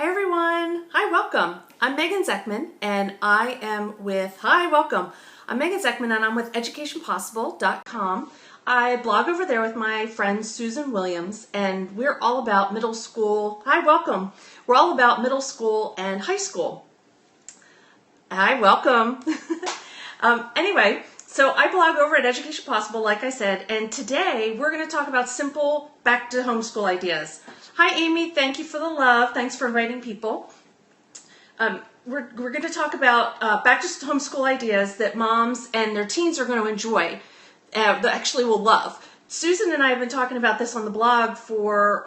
Hi everyone. Hi, welcome. I'm Megan Zeckman and I am with, I'm Megan Zeckman and I'm with educationpossible.com. I blog over there with my friend Susan Williams and we're all about middle school. Hi, welcome. We're all about middle school and high school. Hi, welcome. Anyway, so I blog over at Education Possible, like I said, and today we're going to talk about simple back to homeschool ideas. Hi, Amy. Thank you for the love. Thanks for inviting people. We're going to talk about back to homeschool ideas that moms and their teens are going to enjoy, that actually will love. Susan and I have been talking about this on the blog for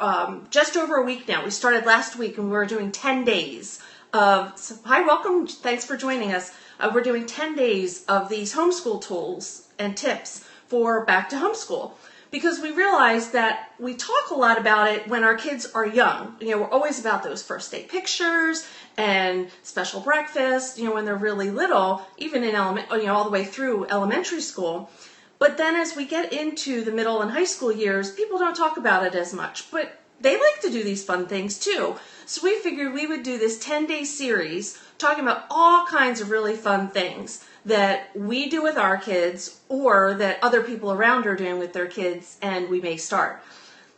just over a week now. We started last week and we're doing 10 days of, hi, welcome. Thanks for joining us. We're doing 10 days of these homeschool tools and tips for back to homeschool. Because we realize that we talk a lot about it when our kids are young. You know, we're always about those first day pictures and special breakfast, you know, when they're really little, even in all the way through elementary school. But then as we get into the middle and high school years, people don't talk about it as much, but they like to do these fun things too. So we figured we would do this 10-day series talking about all kinds of really fun things that we do with our kids or that other people around are doing with their kids, and we may start.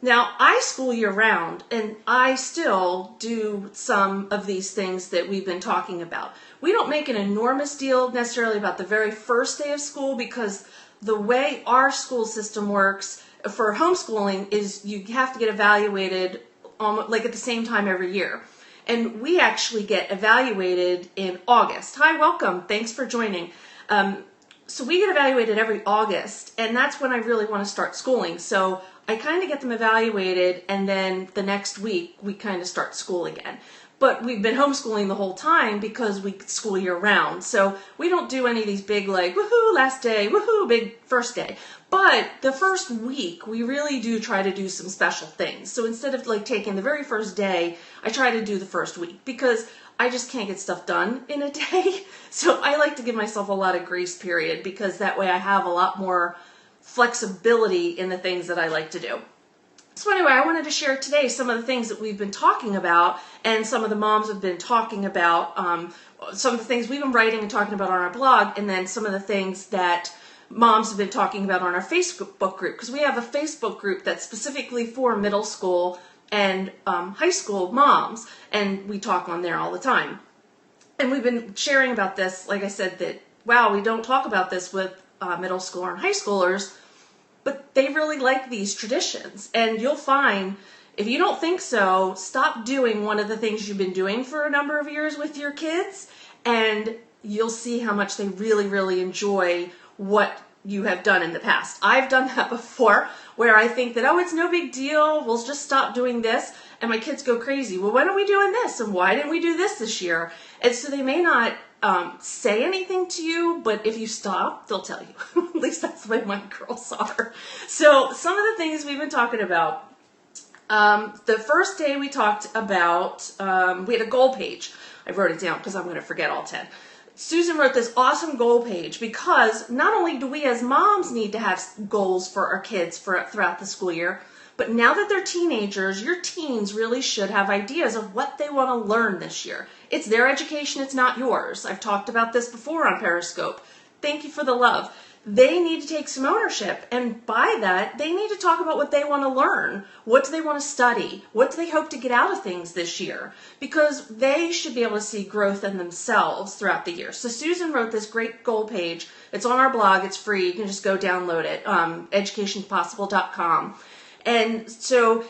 Now, I school year round, and I still do some of these things that we've been talking about. We don't make an enormous deal necessarily about the very first day of school because the way our school system works for homeschooling is you have to get evaluated almost like at the same time every year. And we actually get evaluated in August. Hi, welcome. Thanks for joining. So we get evaluated every August, and that's when I really want to start schooling. So I kind of get them evaluated, and then the next week we kind of start school again. But we've been homeschooling the whole time because we school year round. So we don't do any of these big like, woohoo, last day, woohoo, big first day. But the first week, we really do try to do some special things. So instead of like taking the very first day, I try to do the first week because I just can't get stuff done in a day. So I like to give myself a lot of grace period because that way I have a lot more flexibility in the things that I like to do. So anyway, I wanted to share today some of the things that we've been talking about and some of the moms have been talking about, some of the things we've been writing and talking about on our blog, and then some of the things that moms have been talking about on our Facebook group, because we have a Facebook group that's specifically for middle school and high school moms, and we talk on there all the time. And we've been sharing about this, like I said, that, wow, we don't talk about this with middle school and high schoolers, but they really like these traditions. And you'll find, if you don't think so, stop doing one of the things you've been doing for a number of years with your kids, and you'll see how much they really, really enjoy what you have done in the past. I've done that before where I think that, oh, it's no big deal, we'll just stop doing this, and my kids go crazy. Well, when are we doing this? And why didn't we do this year? And so they may not say anything to you, but if you stop, they'll tell you. At least that's the way my girls are. So some of the things we've been talking about. The first day we talked about, we had a goal page. I wrote it down because I'm going to forget all 10. Susan wrote this awesome goal page because not only do we as moms need to have goals for our kids throughout the school year, but now that they're teenagers, your teens really should have ideas of what they want to learn this year. It's their education, it's not yours. I've talked about this before on Periscope. Thank you for the love. They need to take some ownership, and by that, they need to talk about what they want to learn. What do they want to study? What do they hope to get out of things this year? Because they should be able to see growth in themselves throughout the year. So Susan wrote this great goal page. It's on our blog. It's free. You can just go download it, educationpossible.com. And so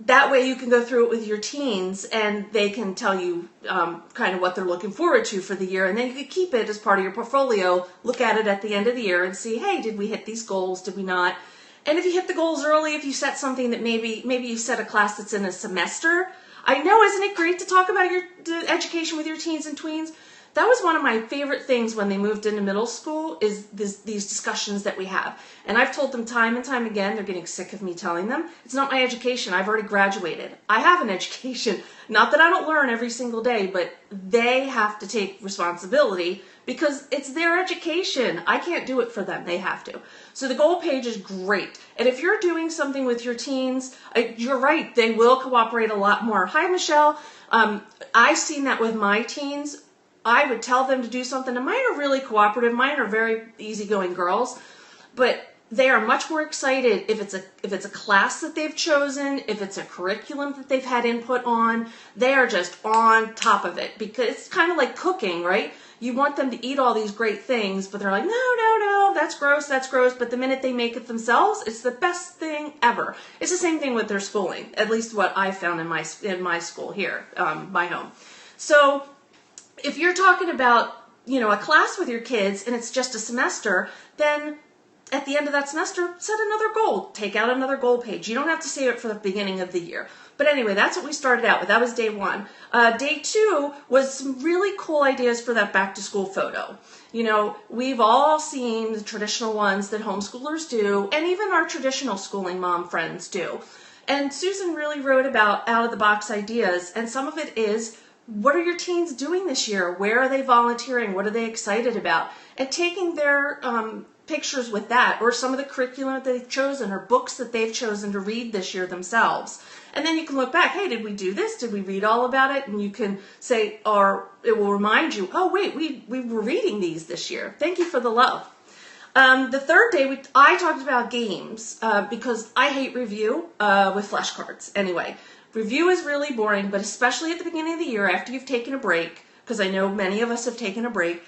that way you can go through it with your teens and they can tell you kind of what they're looking forward to for the year, and then you can keep it as part of your portfolio, look at it at the end of the year and see, hey, did we hit these goals, did we not? And if you hit the goals early, if you set something that maybe you set a class that's in a semester, I know, isn't it great to talk about your education with your teens and tweens? that was one of my favorite things when they moved into middle school, is these discussions that we have. And I've told them time and time again, they're getting sick of me telling them, it's not my education. I've already graduated. I have an education. Not that I don't learn every single day, but they have to take responsibility because it's their education. I can't do it for them. They have to. So the goal page is great. And if you're doing something with your teens, you're right, they will cooperate a lot more. Hi, Michelle. I've seen that with my teens. I would tell them to do something, and mine are really cooperative. Mine are very easygoing girls, but they are much more excited if it's a class that they've chosen, if it's a curriculum that they've had input on. They are just on top of it, because it's kind of like cooking, right? You want them to eat all these great things, but they're like, no, that's gross, that's gross. But the minute they make it themselves, it's the best thing ever. It's the same thing with their schooling, at least what I found in my school here, my home. So if you're talking about, a class with your kids and it's just a semester, then at the end of that semester, set another goal. Take out another goal page. You don't have to save it for the beginning of the year. But anyway, that's what we started out with. That was day one. Day two was some really cool ideas for that back to school photo. We've all seen the traditional ones that homeschoolers do, and even our traditional schooling mom friends do. And Susan really wrote about out of the box ideas, and some of it is, what are your teens doing this year? Where are they volunteering? What are they excited about? And taking their pictures with that, or some of the curriculum that they've chosen, or books that they've chosen to read this year themselves. And then you can look back, hey, did we do this? Did we read all about it? And you can say, or it will remind you, oh wait, we were reading these this year. Thank you for the love. The third day, I talked about games, because I hate review with flashcards. Anyway, review is really boring, but especially at the beginning of the year, after you've taken a break, because I know many of us have taken a break,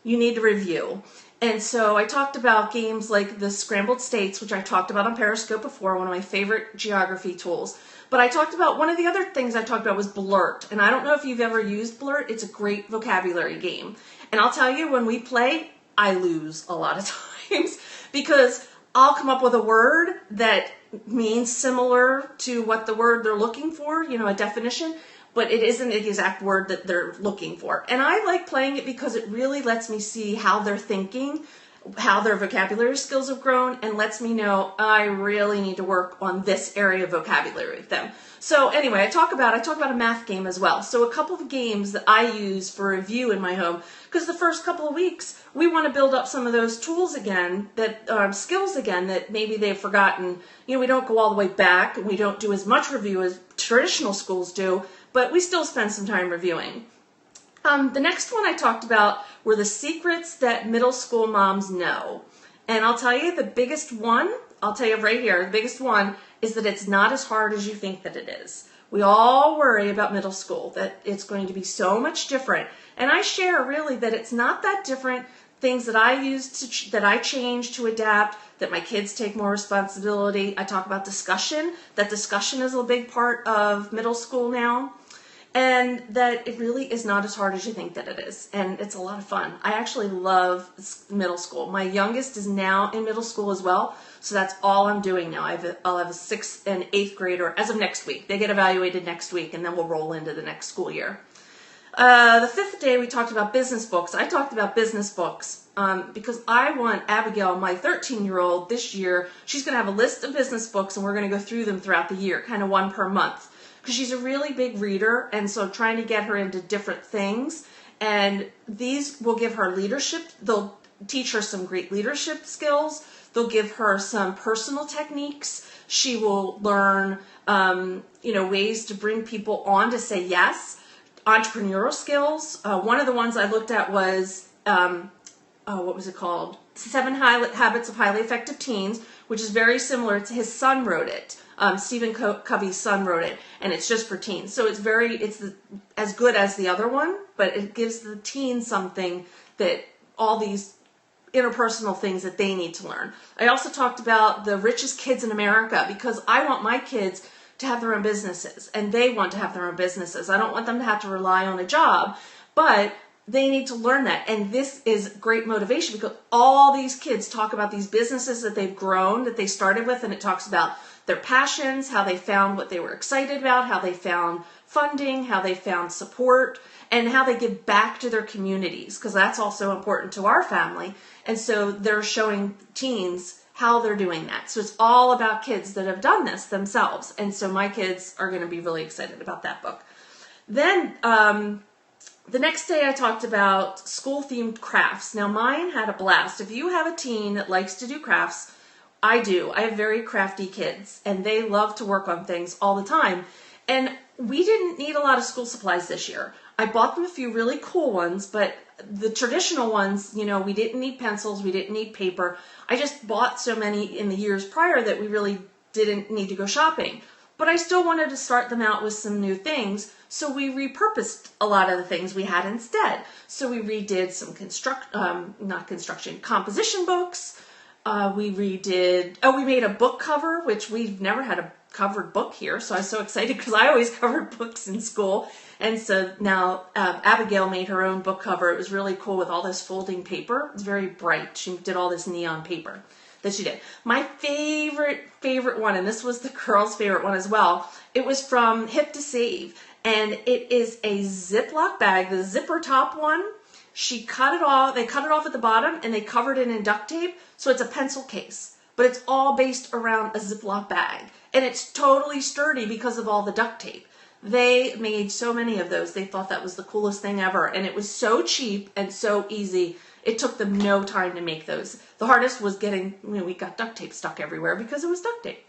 you need to review. And so I talked about games like the Scrambled States, which I talked about on Periscope before, one of my favorite geography tools. But I talked about, one of the other things I talked about was Blurt. And I don't know if you've ever used Blurt. It's a great vocabulary game. And I'll tell you, when we play, I lose a lot of times because I'll come up with a word that means similar to what the word they're looking for, a definition, but it isn't the exact word that they're looking for. And I like playing it because it really lets me see how they're thinking, how their vocabulary skills have grown, and lets me know I really need to work on this area of vocabulary with them. So anyway, I talk about a math game as well. So a couple of games that I use for review in my home, because the first couple of weeks, we want to build up some of those tools again, that skills again that maybe they've forgotten. We don't go all the way back, and we don't do as much review as traditional schools do, but we still spend some time reviewing. The next one I talked about were the secrets that middle school moms know. And I'll tell you, the biggest one, I'll tell you right here, the biggest one is that it's not as hard as you think that it is. We all worry about middle school, that it's going to be so much different. And I share really that it's not that different. Things that I use that I change to adapt, that my kids take more responsibility. I talk about discussion, that discussion is a big part of middle school now. And that it really is not as hard as you think that it is. And it's a lot of fun. I actually love middle school. My youngest is now in middle school as well. So that's all I'm doing now. I'll have a 6th and 8th grader as of next week. They get evaluated next week, and then we'll roll into the next school year. The 5th day, we talked about business books. I talked about business books because I want Abigail, my 13-year-old, this year, she's going to have a list of business books, and we're going to go through them throughout the year, kind of one per month. Because she's a really big reader, and so trying to get her into different things. And these will give her leadership. They'll teach her some great leadership skills. They'll give her some personal techniques. She will learn, ways to bring people on to say yes. Entrepreneurial skills. One of the ones I looked at was, what was it called? 7 Habits of Highly Effective Teens, which is very similar to his son wrote it. Stephen Covey's son wrote it, and it's just for teens. So it's as good as the other one, but it gives the teens something that all these interpersonal things that they need to learn. I also talked about the richest kids in America because I want my kids to have their own businesses, and they want to have their own businesses. I don't want them to have to rely on a job, but they need to learn that. And this is great motivation because all these kids talk about these businesses that they've grown, that they started with, and it talks about their passions, how they found what they were excited about, how they found funding, how they found support. and how they give back to their communities, because that's also important to our family. And so they're showing teens how they're doing that. So it's all about kids that have done this themselves. And so my kids are going to be really excited about that book. Then the next day I talked about school-themed crafts. Now mine had a blast. If you have a teen that likes to do crafts, I do. I have very crafty kids, and they love to work on things all the time. And we didn't need a lot of school supplies this year. I bought them a few really cool ones, but the traditional ones, you know, we didn't need pencils, we didn't need paper. I just bought so many in the years prior that we really didn't need to go shopping. But I still wanted to start them out with some new things, so we repurposed a lot of the things we had instead. So we redid some composition books. We made a book cover, which we've never had a covered book here, so I was so excited because I always covered books in school. And so now Abigail made her own book cover. It was really cool with all this folding paper. It was very bright. She did all this neon paper that she did. My favorite one, and this was the girls' favorite one as well, it was from Hip to Save, and it is a Ziploc bag, the zipper top one. She cut it off, they cut it off at the bottom, and they covered it in duct tape, so it's a pencil case. But it's all based around a Ziploc bag, and it's totally sturdy because of all the duct tape. They made so many of those. They thought that was the coolest thing ever, and it was so cheap and so easy. It took them no time to make those. The hardest was getting, we got duct tape stuck everywhere because it was duct tape.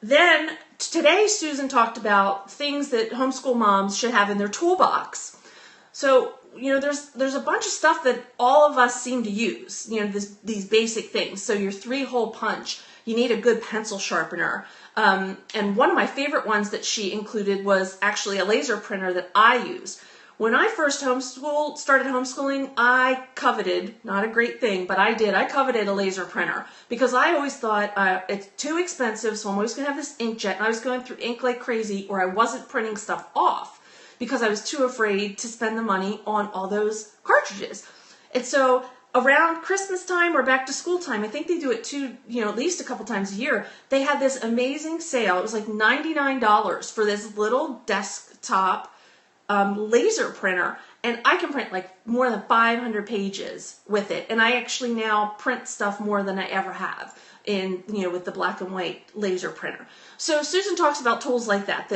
Then today Susan talked about things that homeschool moms should have in their toolbox. So, there's a bunch of stuff that all of us seem to use, these basic things. So your 3-hole punch, you need a good pencil sharpener. And one of my favorite ones that she included was actually a laser printer that I use. When I first started homeschooling, I coveted, not a great thing, but I coveted a laser printer because I always thought it's too expensive, so I'm always going to have this inkjet, and I was going through ink like crazy, or I wasn't printing stuff off because I was too afraid to spend the money on all those cartridges. And so around Christmas time or back to school time, I think they do it too, at least a couple times a year, they had this amazing sale. It was like $99 for this little desktop laser printer, and I can print like more than 500 pages with it, and I actually now print stuff more than I ever have with the black and white laser printer. So Susan talks about tools like that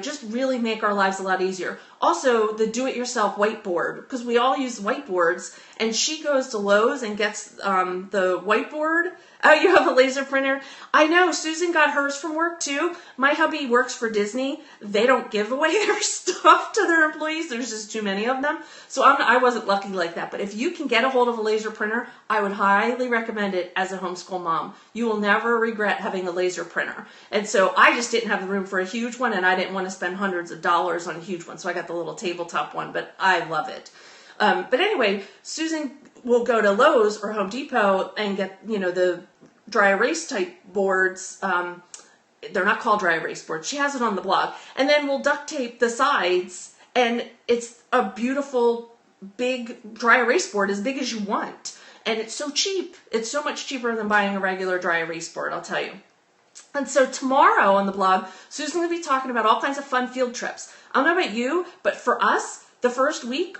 just really make our lives a lot easier. Also, the do-it-yourself whiteboard, because we all use whiteboards, and she goes to Lowe's and gets the whiteboard. Oh, you have a laser printer? I know, Susan got hers from work too. My hubby works for Disney. They don't give away their stuff to their employees. There's just too many of them. So I wasn't lucky like that. But if you can get a hold of a laser printer, I would highly recommend it as a homeschool mom. You will never regret having a laser printer. And so I just didn't have the room for a huge one, and I didn't want to spend hundreds of dollars on a huge one. So I got the little tabletop one, but I love it. But anyway, Susan will go to Lowe's or Home Depot and get, the dry erase type boards. They're not called dry erase boards. She has it on the blog. And then we'll duct tape the sides, and it's a beautiful big dry erase board as big as you want. And it's so cheap. It's so much cheaper than buying a regular dry erase board, I'll tell you. And so tomorrow on the blog, Susan's going to be talking about all kinds of fun field trips. I don't know about you, but for us, the first week,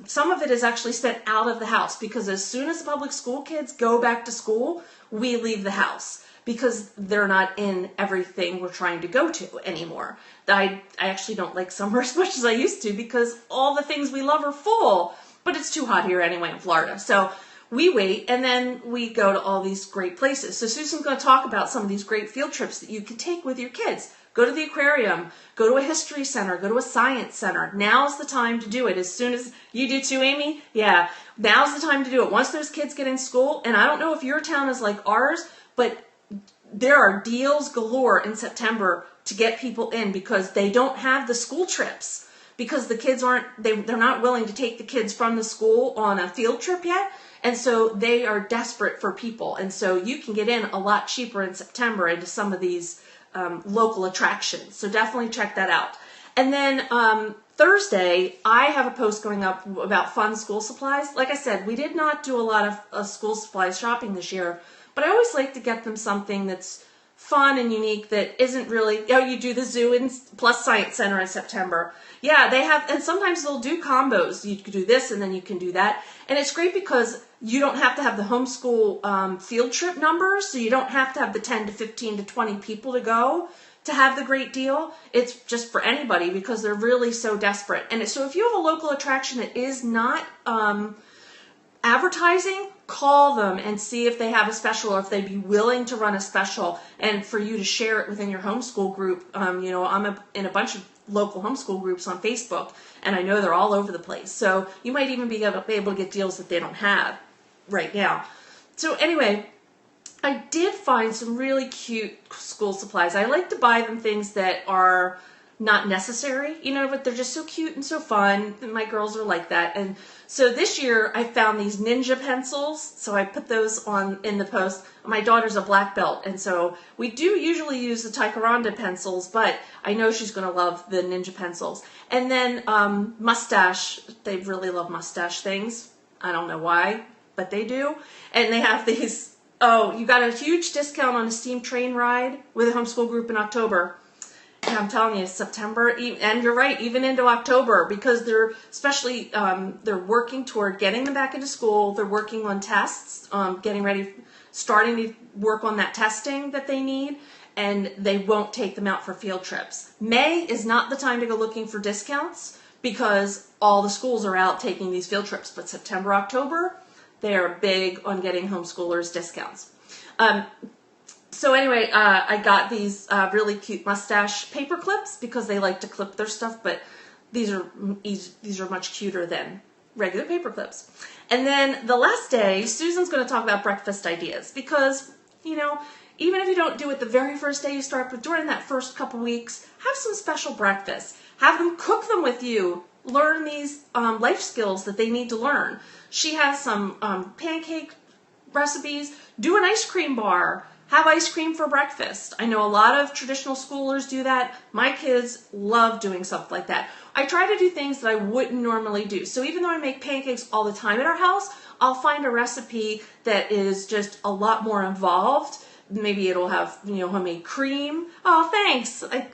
some of it is actually spent out of the house, because as soon as the public school kids go back to school, we leave the house because they're not in everything we're trying to go to anymore. I actually don't like summer as much as I used to because all the things we love are full, but it's too hot here anyway in Florida. So we wait, and then we go to all these great places. So Susan's going to talk about some of these great field trips that you can take with your kids. Go to the aquarium, go to a history center, go to a science center. Now's the time to do it. As soon as you do too, Amy? Yeah, now's the time to do it. Once those kids get in school, and I don't know if your town is like ours, but there are deals galore in September to get people in because they don't have the school trips, because the kids they're not willing to take the kids from the school on a field trip yet. And so they are desperate for people. And so you can get in a lot cheaper in September into some of these local attractions. So definitely check that out. And then Thursday, I have a post going up about fun school supplies. Like I said, we did not do a lot of school supplies shopping this year, but I always like to get them something that's fun and unique that isn't really, oh, you do the zoo and plus science center in September. Yeah, they have, and sometimes they'll do combos. You can do this and then you can do that. And it's great because you don't have to have the homeschool field trip numbers, so you don't have to have the 10 to 15 to 20 people to go to have the great deal. It's just for anybody because they're really so desperate. And so if you have a local attraction that is not advertising, call them and see if they have a special or if they'd be willing to run a special and for you to share it within your homeschool group. I'm in a bunch of local homeschool groups on Facebook, and I know they're all over the place. So you might even be able to get deals that they don't have right now. So anyway, I did find some really cute school supplies. I like to buy them things that are not necessary, but they're just so cute and so fun. My girls are like that. And so this year I found these ninja pencils. So I put those on in the post. My daughter's a black belt, and so we do usually use the Ticonderoga pencils, but I know she's going to love the ninja pencils. And then mustache. They really love mustache things. I don't know why, but they do. And they have these, you got a huge discount on a steam train ride with a homeschool group in October. And I'm telling you, September, and you're right, even into October, because they're especially, they're working toward getting them back into school. They're working on tests, getting ready, starting to work on that testing that they need, and they won't take them out for field trips. May is not the time to go looking for discounts because all the schools are out taking these field trips. But September, October, they are big on getting homeschoolers discounts. So anyway, I got these really cute mustache paper clips because they like to clip their stuff, but these are much cuter than regular paper clips. And then the last day, Susan's going to talk about breakfast ideas because, even if you don't do it the very first day you start, but during that first couple weeks, have some special breakfast. Have them cook them with you. Learn these life skills that they need to learn. She has some pancake recipes. Do an ice cream bar. Have ice cream for breakfast. I know a lot of traditional schoolers do that. My kids love doing stuff like that. I try to do things that I wouldn't normally do. So even though I make pancakes all the time at our house, I'll find a recipe that is just a lot more involved. Maybe it'll have, homemade cream. Oh, thanks. I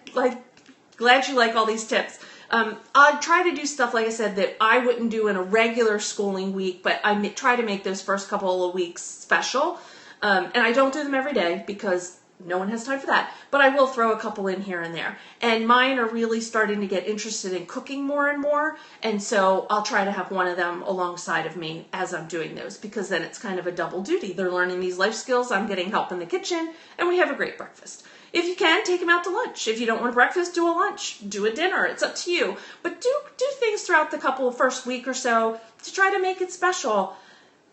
glad you like all these tips. I try to do stuff, like I said, that I wouldn't do in a regular schooling week, but I try to make those first couple of weeks special. And I don't do them every day because no one has time for that, but I will throw a couple in here and there. And mine are really starting to get interested in cooking more and more, and so I'll try to have one of them alongside of me as I'm doing those, because then it's kind of a double duty. They're learning these life skills, I'm getting help in the kitchen, and we have a great breakfast. If you can, take them out to lunch. If you don't want breakfast, do a lunch, do a dinner. It's up to you. But do things throughout the first week or so to try to make it special.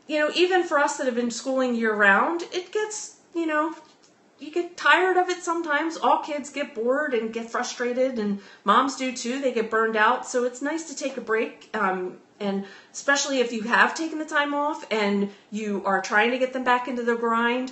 Even for us that have been schooling year round, it gets, you get tired of it sometimes. All kids get bored and get frustrated, and moms do too. They get burned out. So it's nice to take a break, and especially if you have taken the time off and you are trying to get them back into the grind,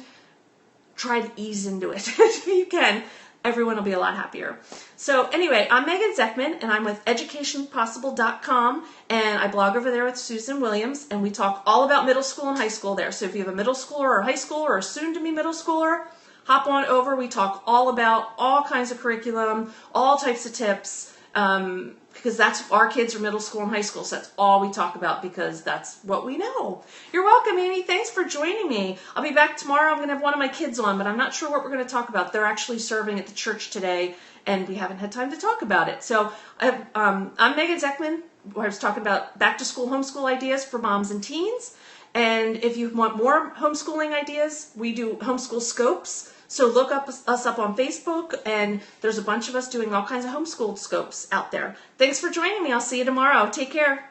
try to ease into it if you can. Everyone will be a lot happier. So anyway, I'm Megan Zeckman, and I'm with educationpossible.com, and I blog over there with Susan Williams, and we talk all about middle school and high school there. So if you have a middle schooler or a high schooler or a soon-to-be middle schooler, hop on over. We talk all about all kinds of curriculum, all types of tips, because that's our kids are middle school and high school, so that's all we talk about because that's what we know. You're welcome, Amy. Thanks for joining me. I'll be back tomorrow. I'm going to have one of my kids on, but I'm not sure what we're going to talk about. They're actually serving at the church today, and we haven't had time to talk about it. So I'm Megan Zeckman. I was talking about back-to-school homeschool ideas for moms and teens. And if you want more homeschooling ideas, we do homeschool scopes. So look us up on Facebook, and there's a bunch of us doing all kinds of homeschool scopes out there. Thanks for joining me. I'll see you tomorrow. Take care.